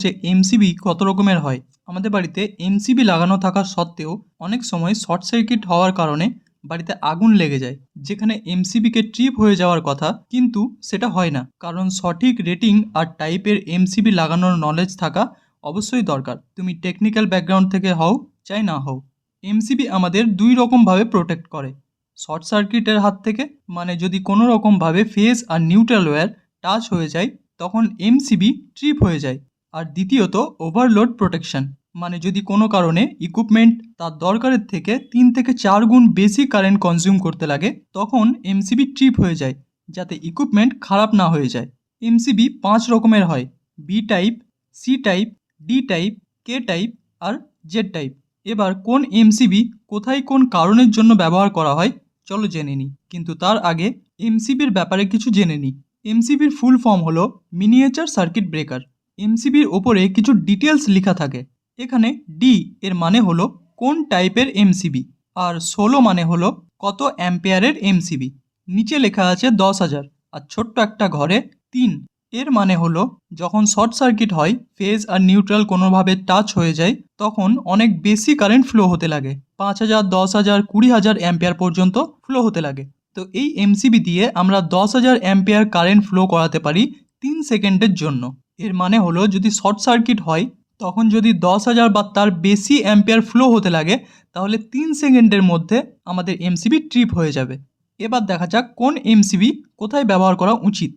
যে এমসিবি কত রকমের হয়। আমাদের বাড়িতে এমসিবি লাগানো থাকা সত্ত্বেও অনেক সময় শর্ট সার্কিট হওয়ার কারণে বাড়িতে আগুন লেগে যায়, যেখানে এমসিবিকে ট্রিপ হয়ে যাওয়ার কথা, কিন্তু সেটা হয় না, কারণ সঠিক রেটিং আর টাইপের এমসিবি লাগানোর নলেজ থাকা অবশ্যই দরকার। তুমি টেকনিক্যাল ব্যাকগ্রাউন্ড থেকে হও চাই না হও, এমসিবি আমাদের দুই রকমভাবে প্রোটেক্ট করে। শর্ট সার্কিটের হাত থেকে, মানে যদি কোনো রকমভাবে ফেজ আর নিউট্রাল ওয়্যার টাচ হয়ে যায় তখন এমসিবি ট্রিপ হয়ে যায়। আর দ্বিতীয়ত ওভারলোড প্রোটেকশন, মানে যদি কোনো কারণে ইকুইপমেন্ট তার দরকারের থেকে 3 থেকে 4 গুণ বেশি কারেন্ট কনজিউম করতে লাগে, তখন এমসিবি ট্রিপ হয়ে যায়, যাতে ইকুইপমেন্ট খারাপ না হয়ে যায়। এমসিবি 5 রকমের হয়: B type, C type, D type, K type আর জেড টাইপ। এবার কোন এমসিবি কোথায় কোন কারণের জন্য ব্যবহার করা হয় চলো জেনে নিই, কিন্তু তার আগে এমসিবির ব্যাপারে কিছু জেনে নিই। এমসিবির ফুল ফর্ম হলো মিনিয়েচার সার্কিট ব্রেকার। এমসিবির ওপরে কিছু ডিটেলস লেখা থাকে। এখানে ডি এর মানে হলো কোন টাইপের এমসিবি, আর 16 মানে হলো কত অ্যাম্পিয়ারের এমসিবি। নিচে লেখা আছে 10,000, আর ছোট্ট একটা ঘরে 3 এর মানে হলো যখন শর্ট সার্কিট হয়, ফেজ আর নিউট্রাল কোনোভাবে টাচ হয়ে যায়, তখন অনেক বেশি কারেন্ট ফ্লো হতে লাগে। 5,000, 10,000, 20,000 অ্যাম্পিয়ার পর্যন্ত ফ্লো হতে লাগে। তো এই এমসিবি দিয়ে আমরা 10,000 অ্যাম্পিয়ার কারেন্ট ফ্লো করাতে পারি 3 সেকেন্ডের জন্য। এর মানে হলো যদি শর্ট সার্কিট হয়, তখন যদি 10,000 বা তার বেশি অ্যাম্পিয়ার ফ্লো হতে লাগে, তাহলে 3 সেকেন্ডের মধ্যে আমাদের এমসিবি ট্রিপ হয়ে যাবে। এবার দেখা যাক কোন এমসিবি কোথায় ব্যবহার করা উচিত।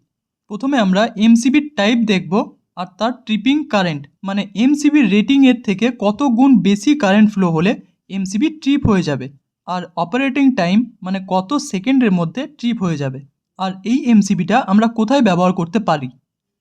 প্রথমে আমরা এমসিবির টাইপ দেখব, আর তার ট্রিপিং কারেন্ট, মানে এমসিবির রেটিংয়ের থেকে কত গুণ বেশি কারেন্ট ফ্লো হলে এমসিবি ট্রিপ হয়ে যাবে, আর অপারেটিং টাইম, মানে কত সেকেন্ডের মধ্যে ট্রিপ হয়ে যাবে। আর এই এমসিবিটা আমরা কোথায় ব্যবহার করতে পারি।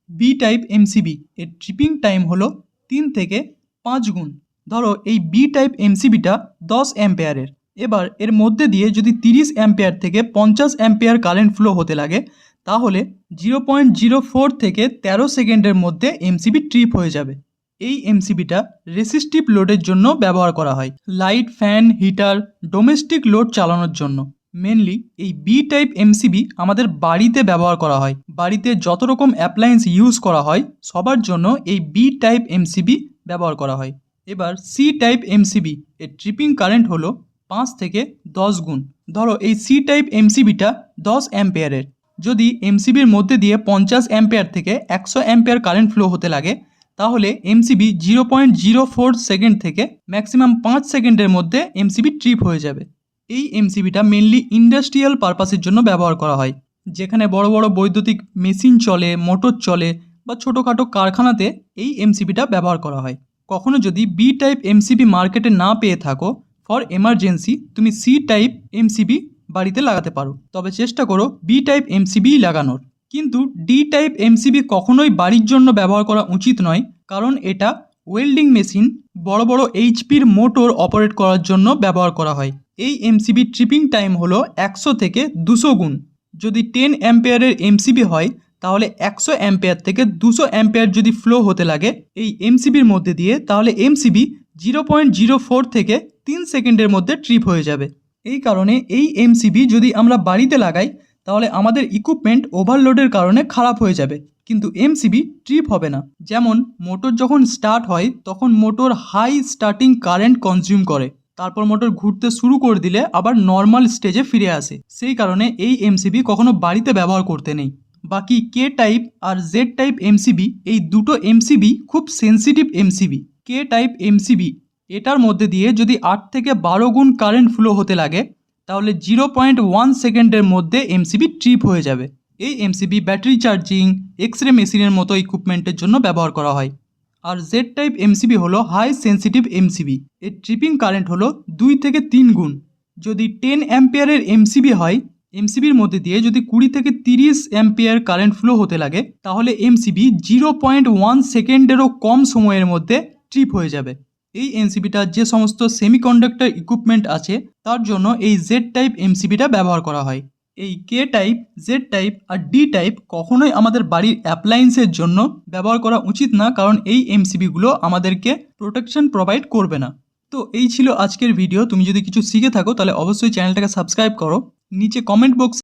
বি টাইপ এমসিবি এর ট্রিপিং টাইম হলো 3 থেকে 5 গুণ। ধরো এই বি টাইপ এমসিবিটা 10 অ্যাম্পিয়ারের। এবার এর মধ্যে দিয়ে যদি 30 অ্যাম্পিয়ার থেকে 50 অ্যাম্পিয়ার কারেন্ট ফ্লো হতে লাগে, তাহলে 0.04 থেকে 13 সেকেন্ডের মধ্যে এমসিবি ট্রিপ হয়ে যাবে। এই এমসিবিটা রেসিস্টিভ লোডের জন্য ব্যবহার করা হয়, light, fan, heater, domestic load চালানোর জন্য। মেনলি এই বি টাইপ এমসিবি আমাদের বাড়িতে ব্যবহার করা হয়। বাড়িতে যত রকম অ্যাপ্লায়েন্স ইউজ করা হয় সবার জন্য এই বি টাইপ এমসিবি ব্যবহার করা হয়। এবার সি টাইপ এমসিবি এর ট্রিপিং কারেন্ট হলো 5 থেকে 10 গুণ। ধরো এই সি টাইপ এমসিবিটা 10 অ্যাম্পিয়ারের। যদি এমসিবির মধ্যে দিয়ে 50 অ্যাম্পিয়ার থেকে 100 অ্যাম্পিয়ার কারেন্ট ফ্লো হতে লাগে, তাহলে এমসিবি 0.04 সেকেন্ড থেকে ম্যাক্সিমাম 5 সেকেন্ডের মধ্যে এমসিবি ট্রিপ হয়ে যাবে। এই এমসিবিটা মেনলি ইন্ডাস্ট্রিয়াল পারপাসের জন্য ব্যবহার করা হয়, যেখানে বড় বড় বৈদ্যুতিক মেশিন চলে, মোটর চলে, বা ছোটোখাটো কারখানাতে এই এমসিবিটা ব্যবহার করা হয়। কখনো যদি বি টাইপ এমসিবি মার্কেটে না পেয়ে থাকো, ফর এমার্জেন্সি তুমি সি টাইপ এমসিবি বাড়িতে লাগাতে পারো, তবে চেষ্টা করো বি টাইপ এমসিবি লাগানোর। কিন্তু ডি টাইপ এমসিবি কখনোই বাড়ির জন্য ব্যবহার করা উচিত নয়, কারণ এটা ওয়েল্ডিং মেশিন, বড় বড় এইচপির মোটর অপারেট করার জন্য ব্যবহার করা হয়। এই এমসিবি ট্রিপিং টাইম হলো 100 থেকে 200 গুণ। যদি 10 অ্যাম্পিয়ারের এমসিবি হয়, তাহলে 100 অ্যাম্পিয়ার থেকে 200 অ্যাম্পিয়ার যদি ফ্লো হতে লাগে এই এমসিবির মধ্যে দিয়ে, তাহলে এমসিবি 0.04 থেকে 3 সেকেন্ডের মধ্যে ট্রিপ হয়ে যাবে। এই কারণে এই এমসিবি যদি আমরা বাড়িতে লাগাই, তাহলে আমাদের ইকুইপমেন্ট ওভারলোডের কারণে খারাপ হয়ে যাবে, কিন্তু এমসিবি ট্রিপ হবে না। যেমন মোটর যখন স্টার্ট হয় তখন motor high starting current consume করে, তারপর মোটর ঘুরতে শুরু করে দিলে আবার নর্মাল স্টেজে ফিরে আসে। সেই কারণে এই এমসিবি কখনো বাড়িতে ব্যবহার করতে নেই। বাকি কে টাইপ আর জেড টাইপ এমসিবি, এই দুটো এমসিবি খুব sensitive MCB. K type MCB এটার মধ্যে দিয়ে যদি 8 থেকে 12 গুণ কারেন্ট ফ্লো হতে লাগে, তাহলে 0.1 সেকেন্ডের মধ্যে এমসিবি ট্রিপ হয়ে যাবে। এই MCB battery charging, X ray মেশিনের মতো ইকুইপমেন্টের জন্য ব্যবহার করা হয়। আর জেড টাইপ এমসিবি হলো হাই সেন্সিটিভ এমসিবি। এর ট্রিপিং কারেন্ট হলো 2 থেকে 3 গুণ। যদি 10 অ্যাম্পিয়ারের এমসিবি হয়, এমসিবির মধ্যে দিয়ে যদি 20 থেকে 30 অ্যাম্পিয়ার কারেন্ট ফ্লো হতে লাগে, তাহলে এমসিবি 0.1 সেকেন্ডেরও কম সময়ের মধ্যে ট্রিপ হয়ে যাবে। এই এমসিবিটা যে সমস্ত সেমিকন্ডাক্টর ইকুইপমেন্ট আছে তার জন্য এই জেড টাইপ এমসিবিটা ব্যবহার করা হয়। এই কে টাইপ, জেড টাইপ আর ডি টাইপ কখনোই আমাদের বাড়ির অ্যাপ্লায়েন্সের জন্য ব্যবহার করা উচিত না, কারণ এই এমসিবিগুলো আমাদেরকে প্রোটেকশন প্রোভাইড করবে না। তো এই ছিল আজকের ভিডিও। তুমি যদি কিছু শিখে থাকো তাহলে অবশ্যই চ্যানেলটাকে সাবস্ক্রাইব করো। নিচে কমেন্ট বক্স